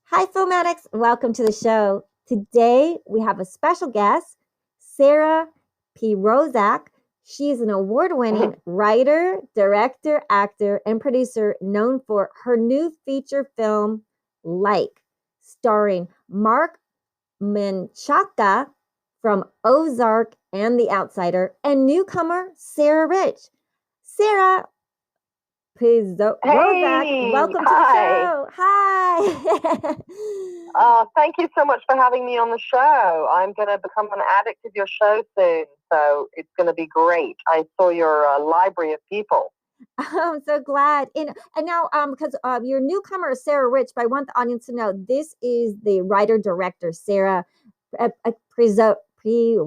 Hi, film addicts. Welcome to the show. Today we have a special guest, Sarah Pirozek. She is an award-winning writer, director, actor, and producer known for her new feature film, Like, starring Mark Menchaca from Ozark and The Outsider, and newcomer Sarah Rich. Sarah Rozak, Hey, welcome to the hi. show. Hi. Thank you so much for having me on the show. I'm going to become an addict of your show soon, so it's going to be great. I saw your library of people. I'm so glad. And now, because your newcomer is Sarah Rich, but I want the audience to know this is the writer director Sarah Pirozak, who,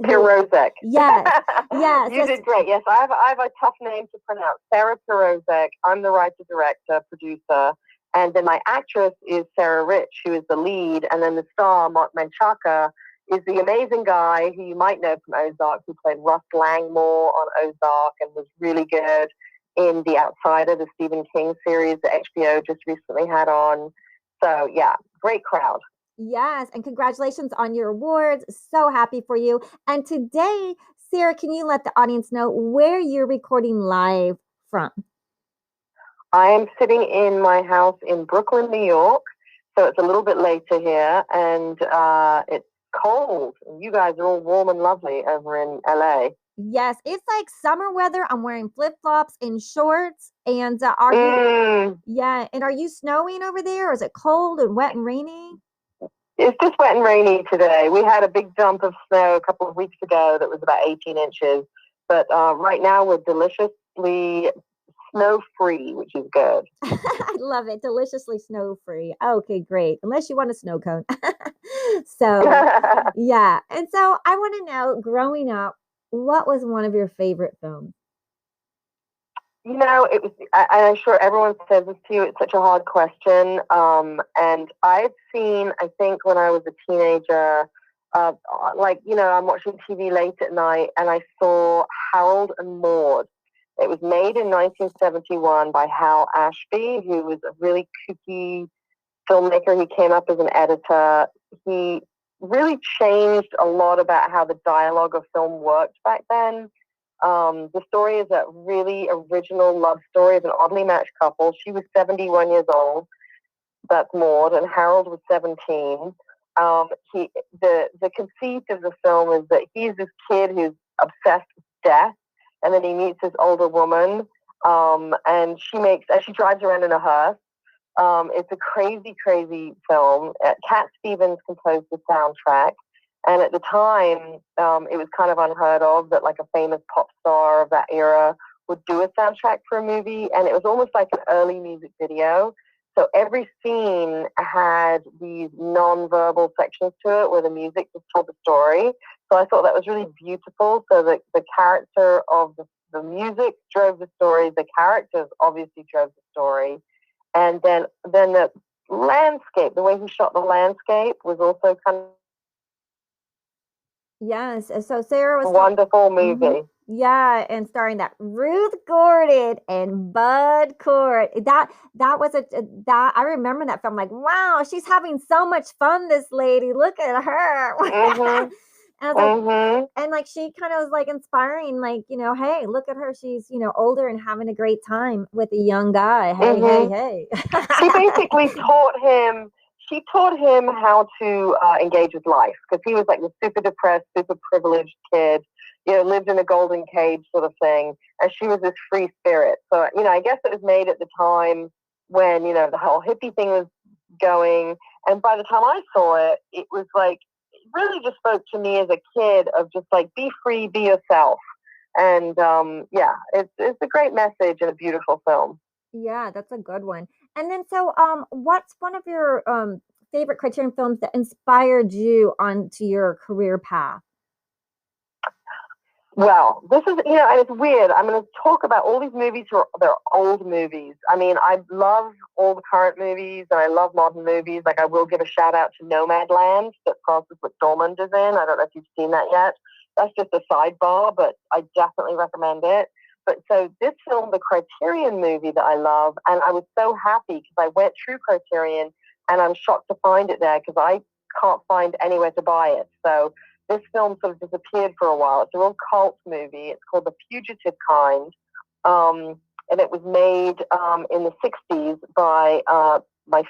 Pirozek. yes, yes, You did great. Yes, I have a tough name to pronounce. Sarah Pirozek. I'm the writer, director, producer. And then my actress is Sarah Rich, who is the lead. And then the star, Mark Menchaca, is the amazing guy who you might know from Ozark, who played Russ Langmore on Ozark and was really good in The Outsider, the Stephen King series that HBO just recently had on. So, yeah, great crowd. yes, and congratulations on your awards. So happy for you. And today, Sarah, can you let the audience know where you're recording live from? I am sitting in my house in Brooklyn, New York. So it's a little bit later here, and it's cold. You guys are all warm and lovely over in LA. Yes, it's like summer weather. I'm wearing flip-flops and shorts. And are you, Mm, yeah, and are you snowing over there? Or is it cold and wet and rainy? it's just wet and rainy today. We had a big dump of snow a couple of weeks ago that was about 18 inches. But right now we're deliciously snow free, which is good. I love it. Deliciously snow free. Okay, great. Unless you want a snow cone. So, yeah. And so I want to know, growing up, what was one of your favorite films? It was, I'm sure everyone says this to you, it's such a hard question. And I've seen, I think when I was a teenager, I'm watching TV late at night and I saw Harold and Maude. It was made in 1971 by Hal Ashby, who was a really kooky filmmaker. He came up as an editor. He really changed a lot about how the dialogue of film worked back then. The story is a really original love story of an oddly matched couple. She was 71 years old, that's Maud, and Harold was 17. The conceit of the film is that he's this kid who's obsessed with death, and then he meets this older woman, and she drives around in a hearse. It's a crazy, crazy film. Cat Stevens composed the soundtrack. And at the time, it was kind of unheard of that like a famous pop star of that era would do a soundtrack for a movie. And it was almost like an early music video. So every scene had these non-verbal sections to it where the music just told the story. So I thought that was really beautiful. So the character of the music drove the story. The characters obviously drove the story. And then the landscape, the way he shot the landscape was also kind of Yes. So Sarah a was talking. wonderful Mhm. movie. Yeah, and starring that Ruth Gordon and Bud Cort. That was that I remember that film. Like, wow, she's having so much fun. This lady, look at her. Mhm. And I was like, Mhm. and like she kind of was like inspiring. Like, hey, look at her. She's older and having a great time with a young guy. Hey, hey, Mhm. hey. She basically taught him. She taught him how to engage with life because he was like the super depressed, super privileged kid. Lived in a golden cage sort of thing, and she was this free spirit. So I guess it was made at the time when the whole hippie thing was going, and by the time I saw it, it was like it really just spoke to me as a kid of just like be free, be yourself, and yeah, it's a great message and a beautiful film. Yeah, that's a good one. And then so what's one of your favorite Criterion films that inspired you onto your career path? Well, this is, and it's weird. I'm going to talk about all these movies they're old movies. I mean, I love all the current movies and I love modern movies. Like, I will give a shout out to Nomadland that Frances McDormand is in. I don't know if you've seen that yet. That's just a sidebar, but I definitely recommend it. But so this film, the Criterion movie that I love, and I was so happy because I went through Criterion and I'm shocked to find it there because I can't find anywhere to buy it. So this film sort of disappeared for a while. It's a real cult movie. It's called The Fugitive Kind, and it was made in the 60s by one of my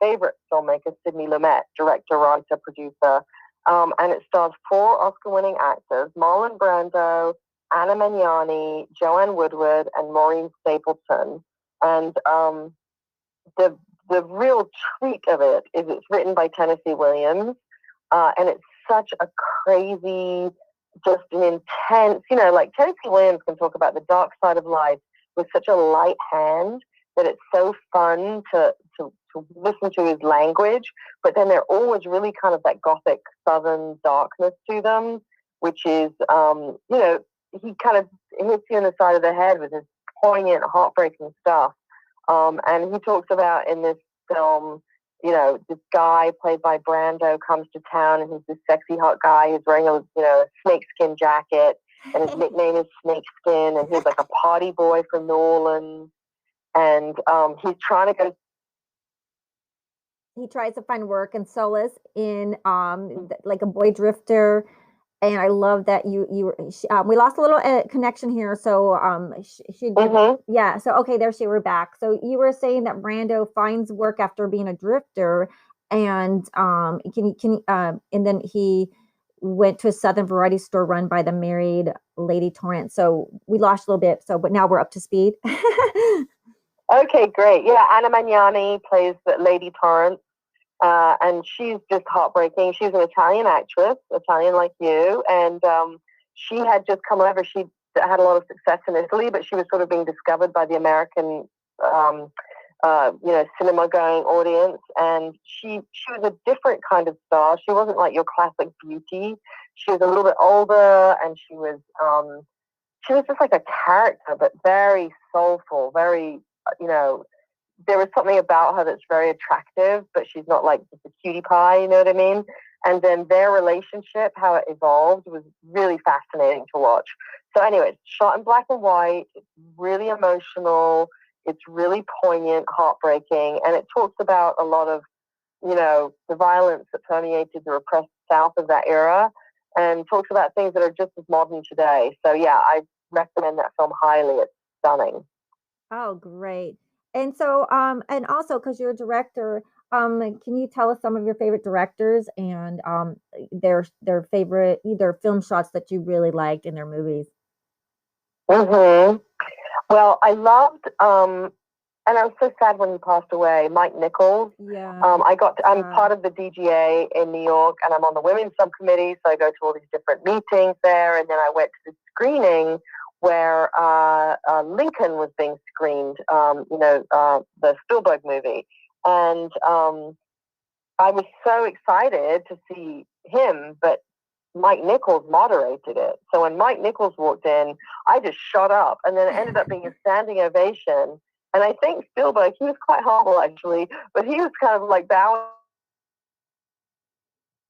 favorite filmmakers, Sidney Lumet, director, writer, producer. And it stars 4 Oscar-winning actors: Marlon Brando, Anna Magnani, Joanne Woodward, and Maureen Stapleton. And the real treat of it is it's written by Tennessee Williams, and it's such a crazy, just an intense, like Tennessee Williams can talk about the dark side of life with such a light hand that it's so fun to listen to his language, but then they're always really kind of that gothic southern darkness to them, which is, he kind of hits you in the side of the head with his poignant, heartbreaking stuff. And he talks about in this film, this guy played by Brando comes to town, and he's this sexy hot guy who's wearing a snakeskin jacket, and his nickname is Snakeskin, and he's like a party boy from New Orleans, and he's trying to go. He tries to find work and solace in like a boy drifter. And I love that we lost a little connection here. So she did, yeah. So okay, there we're back. So you were saying that Brando finds work after being a drifter, and and then he went to a Southern variety store run by the married Lady Torrance. So we lost a little bit. So but now we're up to speed. Okay, great. Yeah, Anna Magnani plays Lady Torrance. And she's just heartbreaking. She's an Italian actress, Italian like you, and she had just come over. She had a lot of success in Italy, but she was sort of being discovered by the American, cinema-going audience. And she was a different kind of star. She wasn't like your classic beauty. She was a little bit older, and she was just like a character, but very soulful, very, there was something about her that's very attractive, but she's not like just a cutie pie, you know what I mean? And then their relationship, how it evolved, was really fascinating to watch. So anyway, it's shot in black and white. It's really emotional. It's really poignant, heartbreaking. And it talks about a lot of, the violence that permeated the repressed South of that era, and talks about things that are just as modern today. So yeah, I recommend that film highly. It's stunning. Oh, great. And so, and also because you're a director, can you tell us some of your favorite directors and their favorite either film shots that you really liked in their movies? Well, I loved, and I was so sad when he passed away, Mike Nichols. Yeah. I'm part of the DGA in New York, and I'm on the women's subcommittee, so I go to all these different meetings there, and then I went to the screening where Lincoln was being screened, the Spielberg movie. And I was so excited to see him, but Mike Nichols moderated it. So when Mike Nichols walked in, I just shut up, and then it ended up being a standing ovation. And I think Spielberg, he was quite humble actually, but he was kind of like bowing,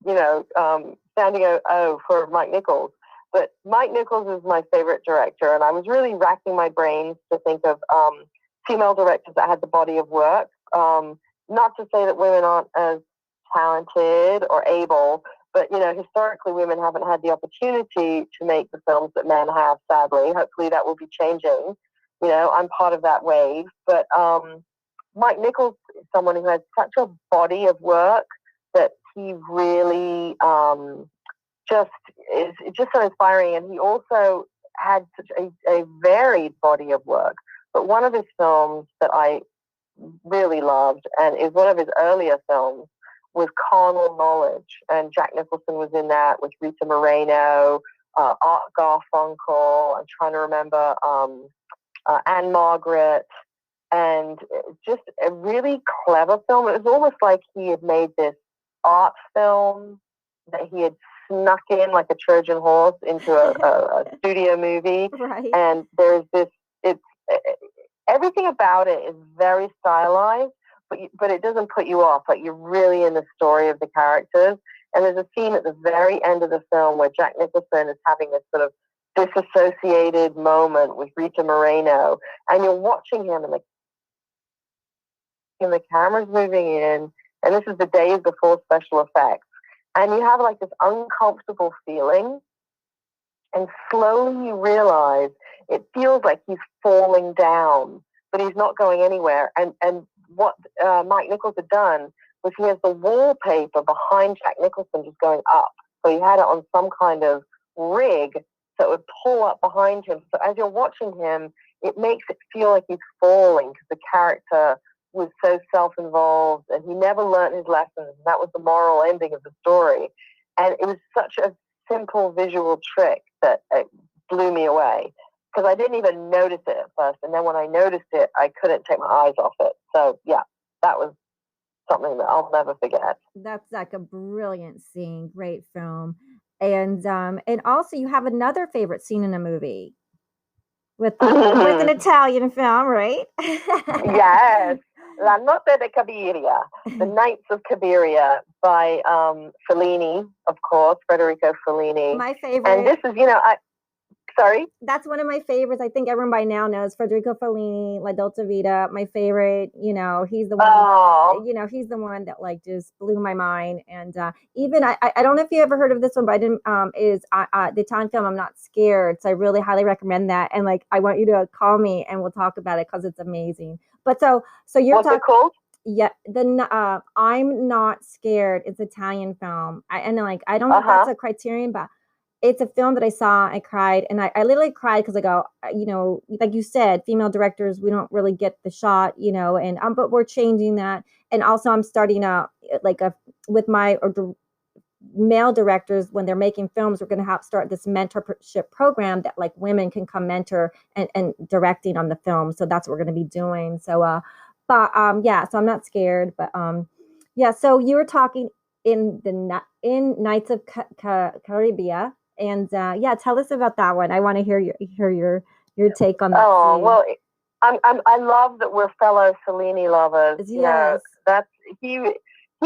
standing O for Mike Nichols. But Mike Nichols is my favorite director, and I was really racking my brains to think of female directors that had the body of work. Not to say that women aren't as talented or able, but historically women haven't had the opportunity to make the films that men have, sadly. Hopefully that will be changing. I'm part of that wave. But Mike Nichols is someone who has such a body of work that he really it's just so inspiring. And he also had such a varied body of work. But one of his films that I really loved, and is one of his earlier films, was Carnal Knowledge. And Jack Nicholson was in that with Rita Moreno, Art Garfunkel. I'm trying to remember Anne Margaret. And just a really clever film. It was almost like he had made this art film that he had snuck in like a Trojan horse into a studio movie. Right. And there's everything about it is very stylized, but it doesn't put you off. Like, you're really in the story of the characters. And there's a scene at the very end of the film where Jack Nicholson is having this sort of disassociated moment with Rita Moreno, and you're watching him, and and the camera's moving in, and this is the days before special effects, and you have like this uncomfortable feeling, and slowly you realize it feels like he's falling down, but he's not going anywhere. And what Mike Nichols had done was he has the wallpaper behind Jack Nicholson just going up. So he had it on some kind of rig so it would pull up behind him. So as you're watching him, it makes it feel like he's falling because the character was so self-involved and he never learned his lessons. That was the moral ending of the story. And it was such a simple visual trick that it blew me away because I didn't even notice it at first. And then when I noticed it, I couldn't take my eyes off it. So yeah, that was something that I'll never forget. That's like a brilliant scene, great film. And also you have another favorite scene in a movie with an Italian film, right? Yes. La Notte di Cabiria, The Nights of Cabiria by Fellini, of course, Federico Fellini. My favorite. And this is, sorry? That's one of my favorites. I think everyone by now knows Federico Fellini, La Dolce Vita. My favorite, he's the one, he's the one that like just blew my mind. And even, I don't know if you ever heard of this one, but I didn't, is the Italian film, I'm Not Scared. So I really highly recommend that. And like, I want you to call me and we'll talk about it because it's amazing. But so you're What's it called? Yeah, I'm Not Scared. It's an Italian film. I don't know if that's a criterion, but it's a film that I saw. I cried, and I literally cried because I go, like you said, female directors, we don't really get the shot, and but we're changing that. And also, I'm starting with my male directors when they're making films. We're going to start this mentorship program that like women can come mentor and directing on the film. So that's what we're going to be doing. So, so I'm Not Scared, but yeah. So you were talking in Nights of Caribbean. And tell us about that one. I want to hear your take on that. Oh scene. Well, I love that we're fellow Fellini lovers. Yes, that's he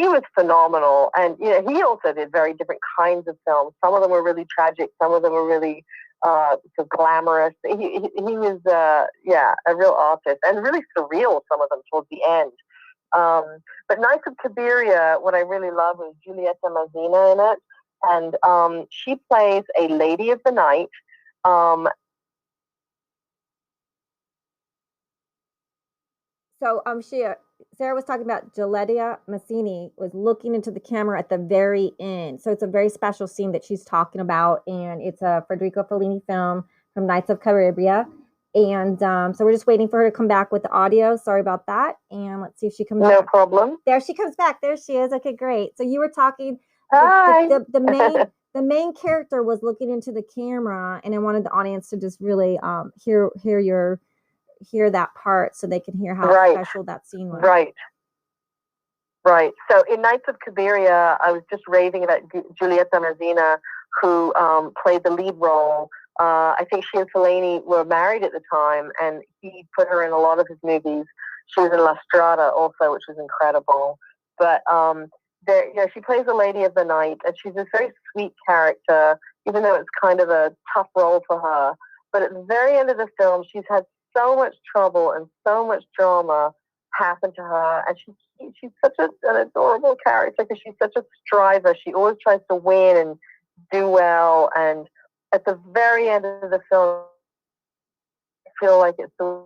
was phenomenal, and he also did very different kinds of films. Some of them were really tragic. Some of them were really so glamorous. He was a real artist and really surreal. Some of them towards the end. But Nights of Cabiria, what I really love is Giulietta Mazzina in it. And she plays a lady of the night. Sarah was talking about Giulietta Mazzini was looking into the camera at the very end. So it's a very special scene that she's talking about, and it's a Federico Fellini film from Nights of Caribbean. And so we're just waiting for her to come back with the audio. Sorry about that. And let's see if she comes back. No problem. There she comes back. There she is. Okay, great. So you were talking. Hi. The main character was looking into the camera, and I wanted the audience to just really hear that part so they can hear how special that scene was. Right. So in Nights of Cabiria, I was just raving about Giulietta Mazzina, who played the lead role. I think she and Fellini were married at the time, and he put her in a lot of his movies. She was in La Strada also, which was incredible. But she plays a lady of the night, and she's this very sweet character, even though it's kind of a tough role for her. But at the very end of the film, she's had so much trouble and so much drama happen to her, and she's such an adorable character because she's such a striver. She always tries to win and do well, and at the very end of the film, I feel like it's the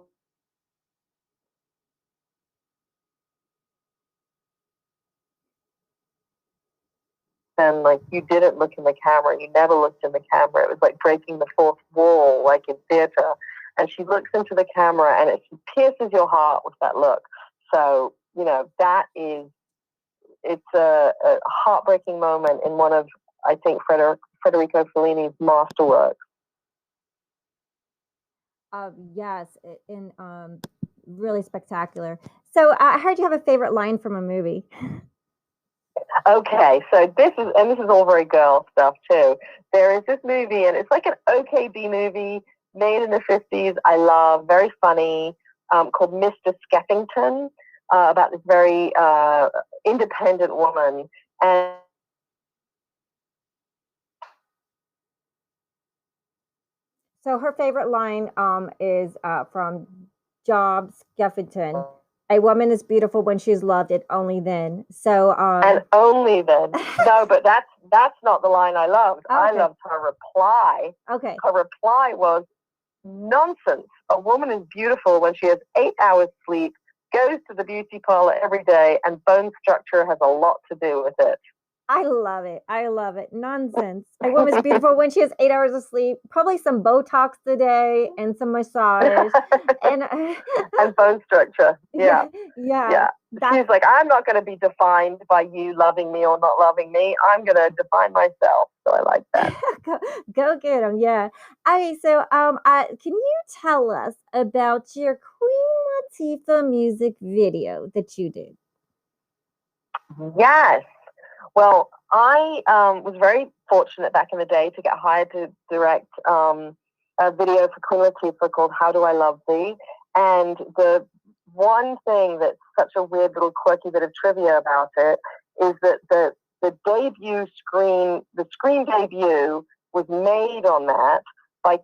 and like you didn't look in the camera, you never looked in the camera. It was like breaking the fourth wall, like in theater. And she looks into the camera, and it pierces your heart with that look. So it's a heartbreaking moment in one of, I think, Federico Fellini's masterworks. Yes, really spectacular. So I heard you have a favorite line from a movie. Okay, so this is all very girl stuff too. There is this movie, and it's like an OKB movie made in the 50s. I love, very funny, called Mr. Skeffington, about this very independent woman. And so her favorite line is from Job Skeffington. A woman is beautiful when she's loved, and only then. So, And only then. No, but that's not the line I loved. I okay. loved her reply. Okay. Her reply was, nonsense. A woman is beautiful when she has 8 hours sleep, goes to the beauty parlor every day, and bone structure has a lot to do with it. I love it. I love it. Nonsense. A woman's beautiful when she has 8 hours of sleep, probably some Botox a day and some massage. And And bone structure. Yeah. yeah. Yeah. That's She's like, I'm not going to be defined by you loving me or not loving me. I'm going to define myself. So I like that. go get them. Yeah. Okay. So, can you tell us about your Queen Latifah music video that you did? Yes. Well, I was very fortunate back in the day to get hired to direct a video for Queen Latifah called How Do I Love Thee? And the one thing that's such a weird little quirky bit of trivia about it is that the screen debut was made on that by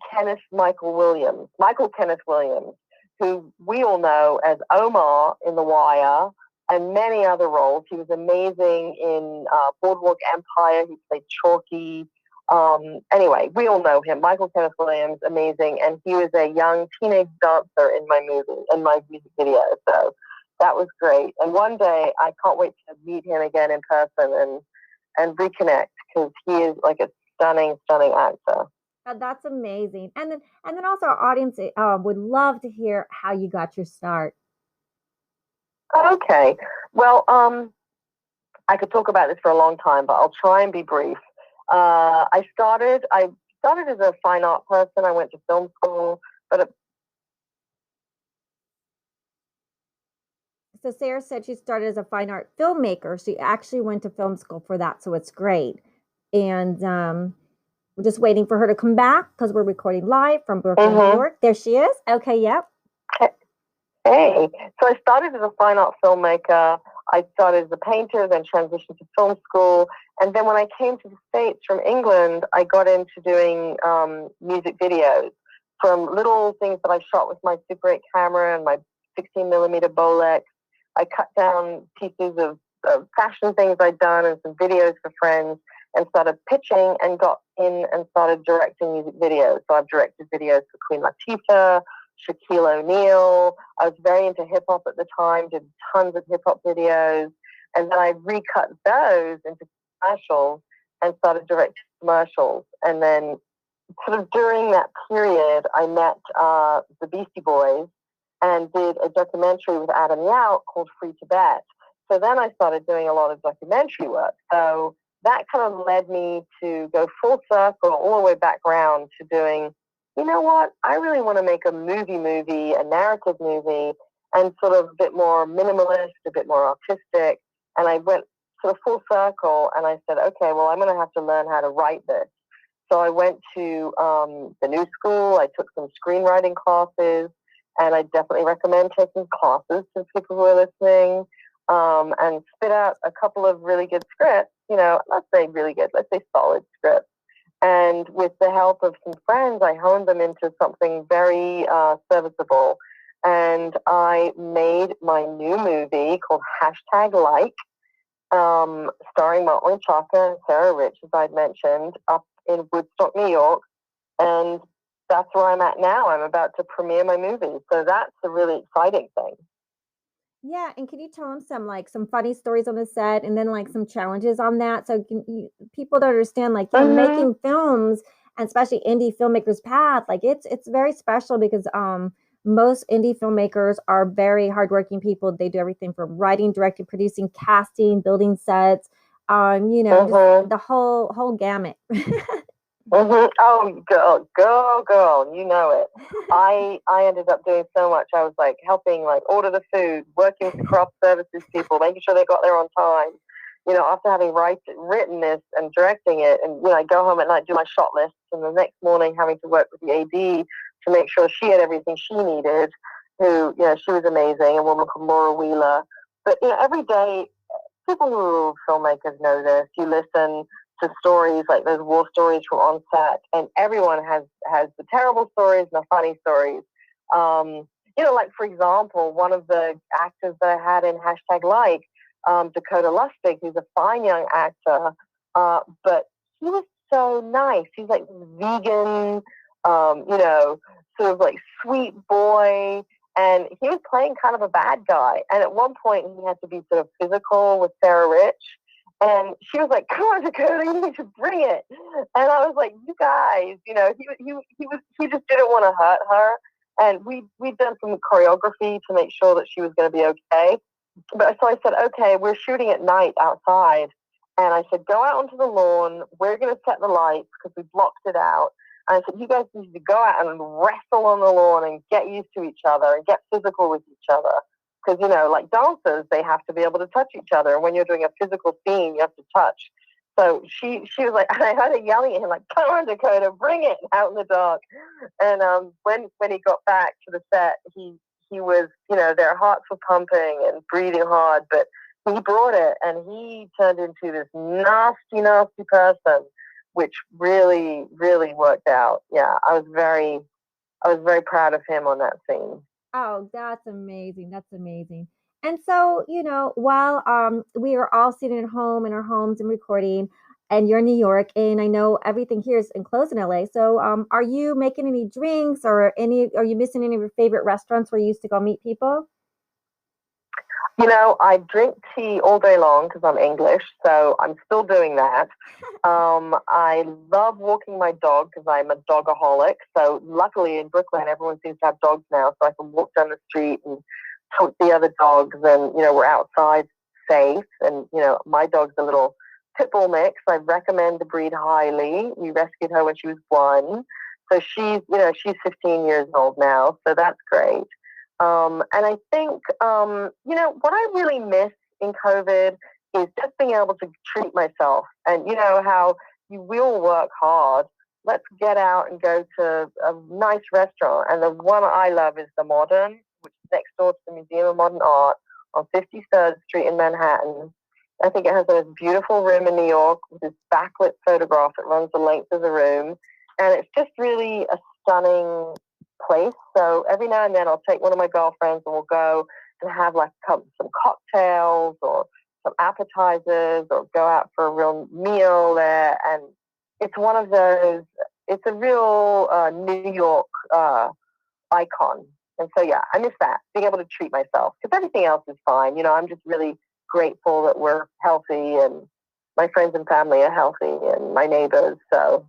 Michael Kenneth Williams, who we all know as Omar in The Wire and many other roles. He was amazing in Boardwalk Empire. He played Chalky. Anyway, we all know him. Michael Kenneth Williams, amazing. And he was a young teenage dancer in my music video. So that was great. And one day I can't wait to meet him again in person and reconnect, because he is like a stunning, stunning actor. That's amazing. And then also our audience would love to hear how you got your start. Okay. Well, I could talk about this for a long time, but I'll try and be brief. I started as a fine art person. I went to film school, but So Sarah said she started as a fine art filmmaker. She actually went to film school for that, so it's great. And we're just waiting for her to come back because we're recording live from Brooklyn, New York. There she is. Okay, yep. Hey, so I started as a fine art filmmaker. I started as a painter, then transitioned to film school. And then when I came to the States from England, I got into doing music videos, from little things that I shot with my Super 8 camera and my 16 millimeter Bolex. I cut down pieces of fashion things I'd done and some videos for friends, and started pitching and got in and started directing music videos. So I've directed videos for Queen Latifah, Shaquille O'Neal. I was very into hip hop at the time, did tons of hip hop videos. And then I recut those into commercials and started directing commercials. And then sort of during that period, I met the Beastie Boys and did a documentary with Adam Yauch called Free Tibet. So then I started doing a lot of documentary work. So that kind of led me to go full circle all the way back around to doing, you know what, I really want to make a movie, a narrative movie, and sort of a bit more minimalist, a bit more artistic. And I went sort of full circle and I said, okay, well, I'm going to have to learn how to write this. So I went to the new school. I took some screenwriting classes, and I definitely recommend taking classes to people who are listening, and spit out a couple of really good scripts. You know, let's say really good, let's say solid scripts. And with the help of some friends, I honed them into something very serviceable. And I made my new movie called #Like, starring Motley Chaka and Sarah Rich, as I'd mentioned, up in Woodstock, New York. And that's where I'm at now. I'm about to premiere my movie. So that's a really exciting thing. Yeah, and can you tell them some funny stories on the set, and then like some challenges on that, so people to understand making films, and especially indie filmmakers' path, like it's very special because most indie filmmakers are very hardworking people. They do everything from writing, directing, producing, casting, building sets, just the whole gamut. Oh, girl, you know it. I ended up doing so much. I was like helping, like order the food, working with the craft services people, making sure they got there on time. You know, after having written this and directing it, and I go home at night, do my shot lists, and the next morning having to work with the AD to make sure she had everything she needed. Who, she was amazing, a woman called Laura Wheeler. But every day, people who are filmmakers know this. You listen to stories like those war stories from on set, and everyone has the terrible stories and the funny stories. like, for example, one of the actors that I had in hashtag like, Dakota Lustig, who's a fine young actor, but he was so nice. He's like vegan, sort of like sweet boy. And he was playing kind of a bad guy. And at one point, he had to be sort of physical with Sarah Rich. And she was like, "Come on, Dakota, you need to bring it." And I was like, "You guys, he just didn't want to hurt her." And we'd done some choreography to make sure that she was going to be okay. But so I said, "Okay, we're shooting at night outside." And I said, "Go out onto the lawn. We're going to set the lights because we blocked it out." And I said, "You guys need to go out and wrestle on the lawn and get used to each other and get physical with each other. Because, like dancers, they have to be able to touch each other. And when you're doing a physical scene, you have to touch." So she was like, and I heard her yelling at him, like, "Come on, Dakota, bring it," out in the dark. And when he got back to the set, he was, their hearts were pumping and breathing hard, but he brought it, and he turned into this nasty, nasty person, which really, really worked out. Yeah, I was very proud of him on that scene. Oh, that's amazing. That's amazing. And so, while we are all sitting at home in our homes and recording, and you're in New York, and I know everything here is enclosed in LA. So, are you making any drinks or are you missing any of your favorite restaurants where you used to go meet people? I drink tea all day long because I'm English, so I'm still doing that. I love walking my dog because I'm a dogaholic. So luckily in Brooklyn, everyone seems to have dogs now, so I can walk down the street and talk to the other dogs, and we're outside safe. And my dog's a little pit bull mix. I recommend the breed highly. We rescued her when she was 1, so she's 15 years old now, so that's great. And I think, what I really miss in COVID is just being able to treat myself. And how you will work hard. Let's get out and go to a nice restaurant. And the one I love is the Modern, which is next door to the Museum of Modern Art on 53rd Street in Manhattan. I think it has a beautiful room in New York with this backlit photograph that runs the length of the room. And it's just really a stunning place. So every now and then I'll take one of my girlfriends and we'll go and have like some cocktails or some appetizers or go out for a real meal there. And it's one of those, it's a real New York icon. And so, yeah, I miss that, being able to treat myself, because everything else is fine. I'm just really grateful that we're healthy and my friends and family are healthy and my neighbors. So,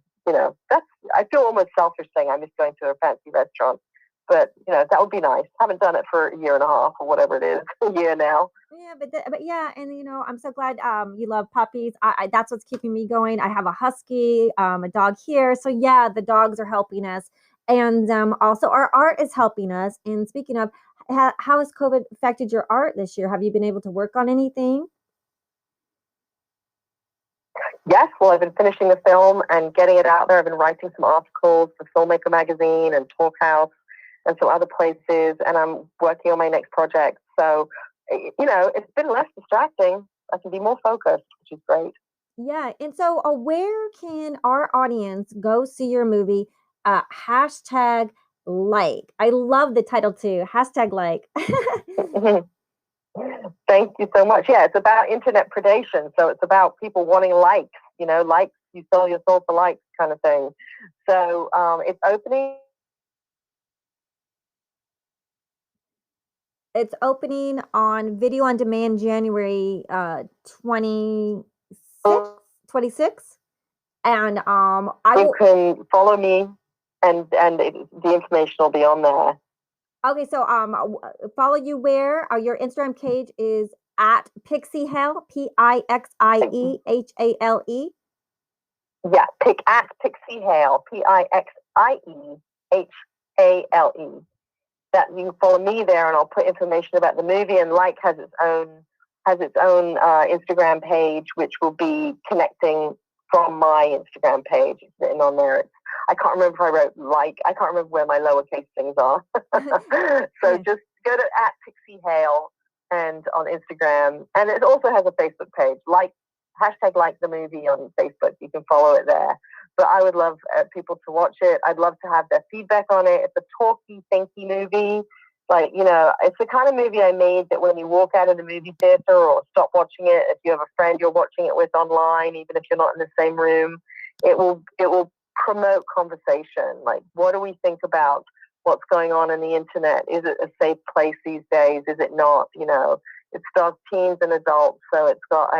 I feel almost selfish saying I miss going to a fancy restaurant, but that would be nice. Haven't done it for a year and a half or whatever it is, a year now. Yeah, but yeah, and I'm so glad you love puppies. That's what's keeping me going. I have a husky, a dog here, so yeah, the dogs are helping us, and also our art is helping us. And speaking of, how has COVID affected your art this year? Have you been able to work on anything? Yes, well, I've been finishing the film and getting it out there. I've been writing some articles for Filmmaker Magazine and Talk House and some other places, and I'm working on my next project. So, it's been less distracting. I can be more focused, which is great. Yeah, and so where can our audience go see your movie? Hashtag like. I love the title too. Hashtag like. Thank you so much. Yeah, it's about internet predation. So it's about people wanting likes, likes, you sell your soul for likes kind of thing. So it's opening. It's opening on video on demand January 26th, 26th. And I You will. can follow me, and the information will be on there. Okay, so follow you where? Your Instagram page is at Pixie Hale, Pixiehale. Yeah, pick at Pixie Hale, Pixiehale. That you can follow me there, and I'll put information about the movie. And Like has its own Instagram page, which will be connecting from my Instagram page. It's written on there. I can't remember if I wrote Like. I can't remember where my lowercase things are. So just go to at Pixie Hale and on Instagram, and it also has a Facebook page. Hashtag Like the movie on Facebook. You can follow it there. But I would love people to watch it. I'd love to have their feedback on it. It's a talky, thinky movie. Like, it's the kind of movie I made that when you walk out of the movie theater or stop watching it, if you have a friend you're watching it with online, even if you're not in the same room, it will promote conversation. Like, what do we think about what's going on in the internet? Is it a safe place these days? Is it not? It stars teens and adults, so it's got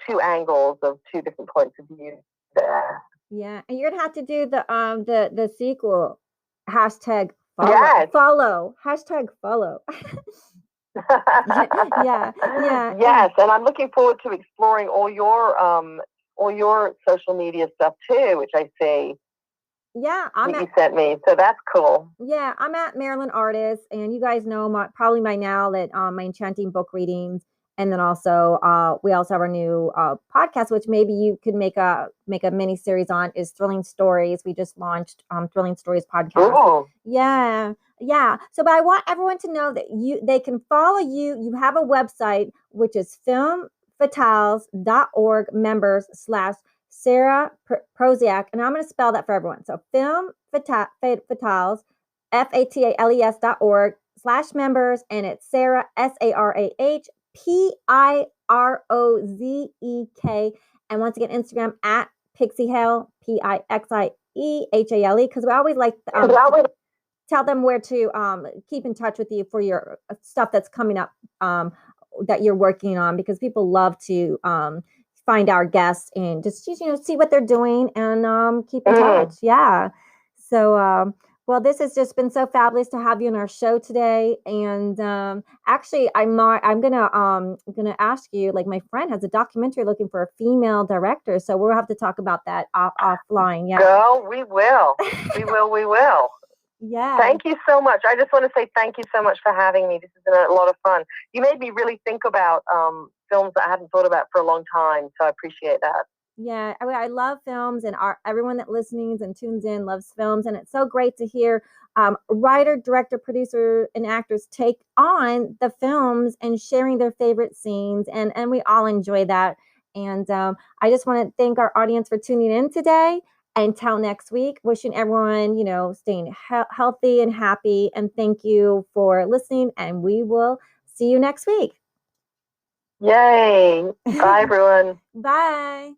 two angles of two different points of view there. Yeah, and you're gonna have to do the sequel. Hashtag follow. Yes. Follow. Hashtag follow. Yeah. Yes, and I'm looking forward to exploring all your social media stuff too, which I see. Yeah, you sent me, so that's cool. Yeah, I'm at Maryland Artist, and you guys know probably by now that my Enchanting book readings, and then also we also have our new podcast, which maybe you could make a mini series on, is Thrilling Stories. We just launched Thrilling Stories podcast. Ooh. Yeah. So, but I want everyone to know that they can follow you. You have a website, which is filmfatales.org members/Sarah Pirozek, and I'm going to spell that for everyone. So Film Fatales, FATALES.org/members, and it's Sarah, SarahPirozek. And once again, Instagram at Pixiehale, Pixiehale, because we always like tell them where to keep in touch with you for your stuff that's coming up that you're working on, because people love to find our guests and just see what they're doing and keep in touch. Yeah. So well, this has just been so fabulous to have you on our show today. And actually, I'm gonna ask you, like, my friend has a documentary looking for a female director, so we'll have to talk about that offline. Yeah. Girl, we will. We will. Yeah. Thank you so much. I just want to say thank you so much for having me. This has been a lot of fun. You made me really think about films that I hadn't thought about for a long time, so I appreciate that. Yeah, I love films, and everyone that listens and tunes in loves films, and it's so great to hear writer, director, producer, and actors take on the films and sharing their favorite scenes, and we all enjoy that. And I just want to thank our audience for tuning in today. Until next week, wishing everyone, staying healthy and happy, and thank you for listening, and we will see you next week. Yay. Bye, everyone. Bye.